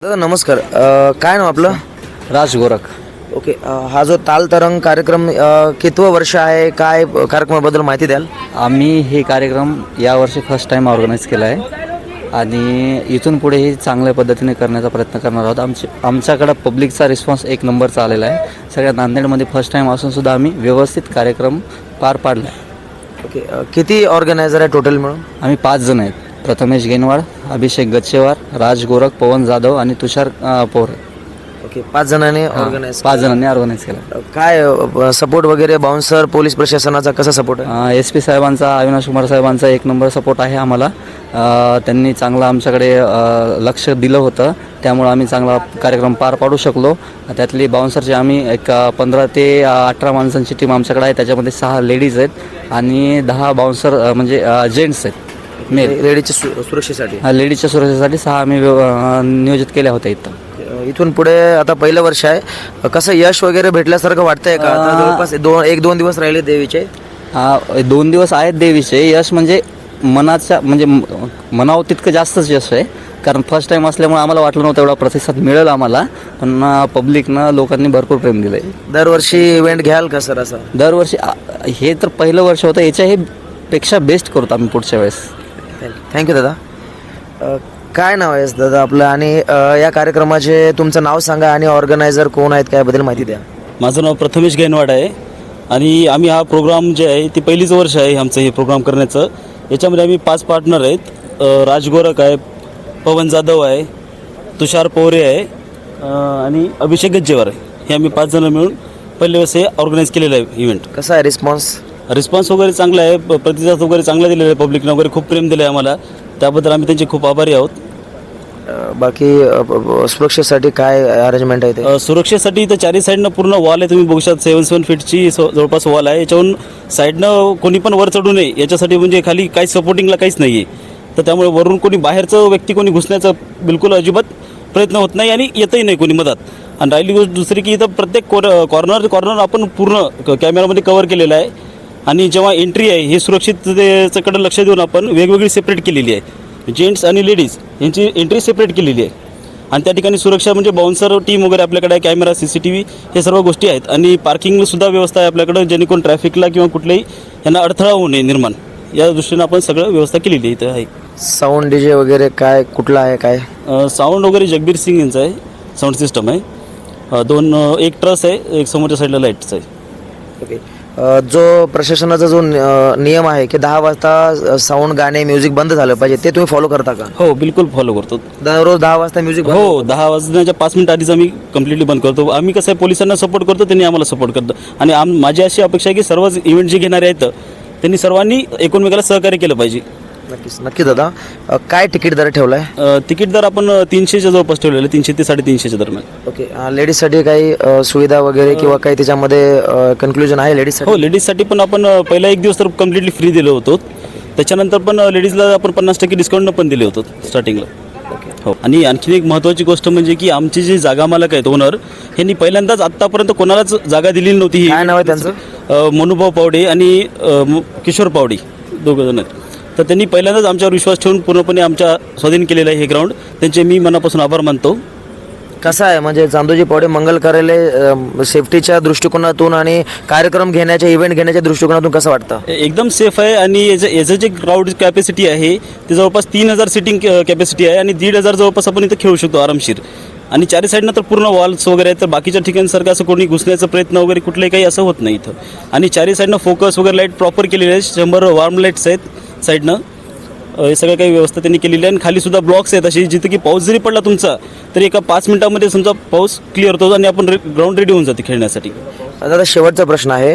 दादा नमस्कार. काय नाव आपलं? राज गोरख. ओके. हा जो ताल तरंग कार्यक्रम कितवं वर्ष आहे, काय कार्यक्रमाबद्दल माहिती द्याल? आम्ही हे कार्यक्रम यावर्षी फर्स्ट टाईम ऑर्गनाईज केला आहे आणि इथून पुढेही चांगल्या पद्धतीने करण्याचा प्रयत्न करणार आहोत. आमच्याकडं पब्लिकचा रिस्पॉन्स एक नंबरचा आलेला आहे. सगळ्या नांदेडमध्ये फर्स्ट टाईम असूनसुद्धा आम्ही व्यवस्थित कार्यक्रम पार पाडला आहे. ओके. किती ऑर्गनायझर आहे टोटल मिळून? आम्ही 5 जण आहेत. प्रथमेश गेनवाड, अभिषेक गच्चेवार, राज गोरख, पवन जाधव आणि तुषार पोर. ओके. 5 जणांनी ऑर्गनाईज. 5 जणांनी ऑर्गनाईज केला. काय सपोर्ट वगैरे बाउन्सर पोलीस प्रशासनाचा कसा सपोर्ट आहे? SP साहेबांचा, अविनाश कुमार साहेबांचा एक नंबर सपोर्ट आहे आम्हाला. त्यांनी चांगलं आमच्याकडे लक्ष दिलं होतं, त्यामुळं आम्ही चांगला कार्यक्रम पार पाडू शकलो. त्यातली बाउन्सरची आम्ही एक 15 ते 18 माणसांची टीम आमच्याकडे आहे. त्याच्यामध्ये 6 लेडीज आहेत आणि 10 बाउन्सर म्हणजे जेंट्स आहेत. लेडीजच्या सुरक्षेसाठी? लेडीजच्या सुरक्षेसाठी 6 आम्ही नियोजित केल्या होत्या इथं. इथून पुढे आता पहिलं वर्ष आहे, कसं यश वगैरे भेटल्यासारखं वाटतंय का? आता जवळपास 1-2 दिवस राहिले देवीचे. 2 दिवस आहेत देवीचे. यश म्हणजे मनाच्या म्हणजे मनावर तितकं जास्तच यश आहे, कारण फर्स्ट टाईम असल्यामुळे आम्हाला वाटलं नव्हतं एवढा प्रतिसाद मिळेल आम्हाला, पण पब्लिकनं लोकांनी भरपूर प्रेम दिलं आहे. दरवर्षी इव्हेंट घ्याल का सर असं? दरवर्षी हे तर पहिलं वर्ष होतं, याच्याही पेक्षा बेस्ट करतो आम्ही पुढच्या वेळेस. थँक्यू दादा. काय नाव आहे दादा आपलं, आणि या कार्यक्रमाचे तुमचं नाव सांगा आणि ऑर्गनायझर कोण आहेत, त्याबद्दल माहिती द्या. माझं नाव प्रथमेश गेनवाड आहे आणि आम्ही हा प्रोग्राम जे आहे ते पहिलीच वर्ष आहे आमचं हे प्रोग्राम करण्याचं. याच्यामध्ये आम्ही 5 पार्टनर आहेत. राज गोरख आहे, पवन जाधव आहे, तुषार पोरे आहे आणि अभिषेक गच्चेवार आहे. हे आम्ही 5 जण मिळून पहिल्या वेळेस हे ऑर्गनाईज केलेलं आहे इव्हेंट. कसा आहे रिस्पॉन्स वगैरे चांगला आहे, प्रतिसाद वगैरे चांगला दिलेला आहे. पब्लिकनं वगैरे खूप प्रेम दिलं आहे आम्हाला, त्याबद्दल आम्ही त्यांचे खूप आभारी आहोत. बाकी सुरक्षेसाठी काय अरेंजमेंट आहे ते? सुरक्षेसाठी इथं 4ही साईडनं पूर्ण वॉल आहे. तुम्ही बघू शकता 7 फीटची जवळपास वॉल आहे. याच्यावरून साईडनं कोणी पण वर चढू नये याच्यासाठी, म्हणजे खाली काही सपोर्टिंगला काहीच नाही आहे. तर त्यामुळे वरून कोणी बाहेरचं व्यक्ती कोणी घुसण्याचा बिलकुल अजिबात प्रयत्न होत नाही आणि येतही नाही कोणी मदत. आणि राहिली गोष्ट दुसरी की इथं प्रत्येक कॉर्नर आपण पूर्ण कॅमेरामध्ये कव्हर केलेला आहे. आणि जेव्हा एंट्री आहे हे सुरक्षिततेकडे लक्ष देऊन आपण वेगवेगळी सेपरेट केलेली आहे. जेंट्स आणि लेडीज यांची एंट्री सेपरेट केलेली आहे. आणि त्या ठिकाणी सुरक्षा म्हणजे बाउन्सर टीम वगैरे आपल्याकडे आहे, कॅमेरा, CCTV हे सर्व गोष्टी आहेत. आणि पार्किंगसुद्धा व्यवस्था आहे आपल्याकडं, जेणेकरून ट्रॅफिकला किंवा कुठल्याही यांना अडथळा होऊ नये निर्माण, या दृष्टीनं आपण सगळं व्यवस्था केलेली आहे इथं आहे. साऊंड DJ वगैरे काय कुठला आहे काय? साऊंड वगैरे जगबीर सिंग यांचं आहे, साऊंड सिस्टम आहे. एक ट्रस आहे, एक समोरच्या साईडला लाईट्स आहे. ओके. जो प्रशासनाचा जो नियम आहे की 10 वाजता साऊंड, गाणे, म्युझिक बंद झालं पाहिजे, ते तुम्ही फॉलो करता का? हो, बिलकुल फॉलो करतो. दररोज 10 वाजता म्युझिक? हो, 10 वाजण्याच्या 5 मिनिट आधीच आम्ही कम्प्लिटली बंद करतो. आम्ही कसं आहे, पोलिसांना सपोर्ट करतो, त्यांनी आम्हाला सपोर्ट करतो. आणि माझी अशी अपेक्षा आहे की सर्वच इव्हेंट जे घेणारे आहेत त्यांनी सर्वांनी एकमेकाला सहकार्य केलं पाहिजे. नक्की दादा. काय तिकीट दर ठेवलाय? तिकीट दर आपण 300च्या जवळपास ठेवलेलं, 300 ते 350च्या दरम्यान. ओके. लेडीजसाठी काही सुविधा वगैरे किंवा काही त्याच्यामध्ये कन्क्लुजन आहे लेडीजसाठी? हो, लेडीजसाठी पण आपण पहिला 1 दिवस तर कम्प्लिटली फ्री दिलो होतो. त्याच्यानंतर पण लेडीजला आपण 50% डिस्काउंट पण दिले होतो स्टार्टिंगला. हो. आणि आणखीन एक महत्त्वाची गोष्ट म्हणजे की आमची जी जागा मालक आहेत, ओनर, यांनी पहिल्यांदाच आत्तापर्यंत कोणालाच जागा दिलेली नव्हती. काय नाव आहे त्यांचं? मनुभाऊ पावडे आणि किशोर पावडे, 2 जण आहेत. तर त्यांनी पहिल्यांदाच आमच्यावर विश्वास ठेवून पूर्णपणे आमच्या स्वाधीन केलेलं आहे हे ग्राउंड. त्यांचे मी मनापासून आभार मानतो. कसं आहे म्हणजे चांदोजी पावडे मंगल कार्यालय सेफ्टीच्या दृष्टिकोनातून आणि कार्यक्रम घेण्याच्या, इव्हेंट घेण्याच्या दृष्टिकोनातून कसं वाटतं? एकदम सेफ आहे. आणि याचं जे क्राऊड कॅपॅसिटी आहे ते जवळपास 3000 सिटिंग कॅपॅसिटी आहे आणि 1500 जवळपास आपण इथं खेळू शकतो आरामशीर. आणि 4ही साईडनं तर पूर्ण वॉल्स वगैरे आहेत, तर बाकीच्या ठिकाणसारखं असं कोणी घुसण्याचा प्रयत्न वगैरे कुठलंही काही असं होत नाही इथं. आणि 4ही साईडनं फोकस वगैरे लाईट प्रॉपर केलेले आहेत. 100 वार्म लाईट्स आहेत साईडनं. हे सगळं काही व्यवस्था त्यांनी केलेली आहे. आणि खालीसुद्धा ब्लॉक्स आहेत असे, जिथं की पाऊस जरी पडला तुमचा तरी एका 5 मिनिटामध्ये समजा पाऊस क्लिअर होतो आणि आपण ग्राउंड रेडी होऊन जाते खेळण्यासाठी. आता शेवटचा प्रश्न आहे.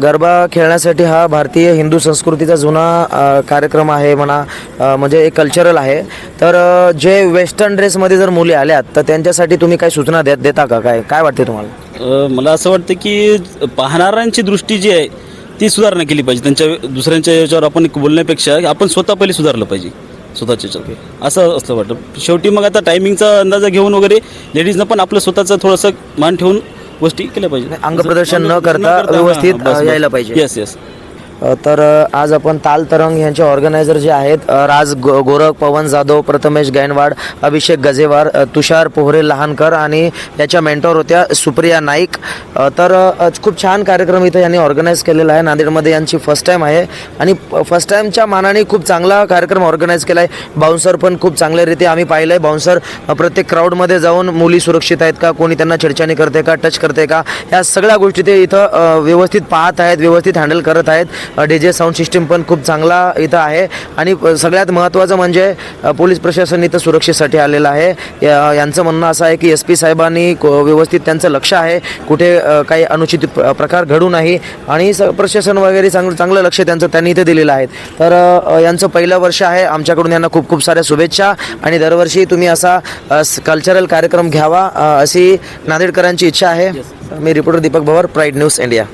गरबा खेळण्यासाठी हा भारतीय हिंदू संस्कृतीचा जुना कार्यक्रम आहे म्हणा, म्हणजे एक कल्चरल आहे. तर जे वेस्टर्न ड्रेसमध्ये जर मुली आल्यात तर त्यांच्यासाठी तुम्ही काही सूचना देता का? काय वाटते तुम्हाला? मला असं वाटतं की पाहणाऱ्यांची दृष्टी जी आहे ती सुधारणा केली पाहिजे. त्यांच्या दुसऱ्यांच्या याच्यावर आपण बोलण्यापेक्षा आपण स्वतः पहिले सुधारलं पाहिजे स्वतःच्या याच्यावर, असं असं वाटतं. शेवटी मग आता टायमिंगचा अंदाजा घेऊन वगैरे लेडीजनं पण आपलं स्वतःचं थोडंसं मान ठेवून गोष्टी केल्या पाहिजे. अंगप्रदर्शन न करता व्यवस्थित यायला पाहिजे. येस. तर आज आपण ताल तरंग यांचे ऑर्गनायझर जे आहेत राज गोरख, पवन जाधव, प्रथमेश गायनवाड, अभिषेक गजेवार, तुषार पोहरे लहानकर आणि याच्या मेंटॉर होत्या सुप्रिया नाईक. तर खूप छान कार्यक्रम इथं यांनी ऑर्गनाईज केलेला आहे. नांदेडमध्ये यांची फर्स्ट टाईम आहे आणि फर्स्ट टाईमच्या मानाने खूप चांगला कार्यक्रम ऑर्गनाईज केला आहे. बाउन्सर पण खूप चांगल्यारीते आम्ही पाहिलं आहे. बाउन्सर प्रत्येक क्राऊडमध्ये जाऊन मुली सुरक्षित आहेत का, कोणी त्यांना छेडछाणी करते का, टच करते का, ह्या सगळ्या गोष्टी ते इथं व्यवस्थित पाहत आहेत, व्यवस्थित हँडल करत आहेत. DJ साऊंड सिस्टीम पण खूप चांगला इथं आहे आणि सगळ्यात महत्त्वाचं म्हणजे पोलीस प्रशासन इथं सुरक्षेसाठी आलेलं आहे. यांचं म्हणणं असं आहे की SP साहेबांनी व्यवस्थित त्यांचं लक्ष आहे, कुठे काही अनुचित प्रकार घडू नाही आणि प्रशासन वगैरे चांगलं लक्ष त्यांनी इथे दिलेलं आहे. तर यांचं पहिलं वर्ष आहे. आमच्याकडून यांना खूप खूप साऱ्या शुभेच्छा आणि दरवर्षी तुम्ही असा कल्चरल कार्यक्रम घ्यावा अशी नांदेडकरांची इच्छा आहे. मी रिपोर्टर दीपक भवर, प्राईड न्यूज इंडिया.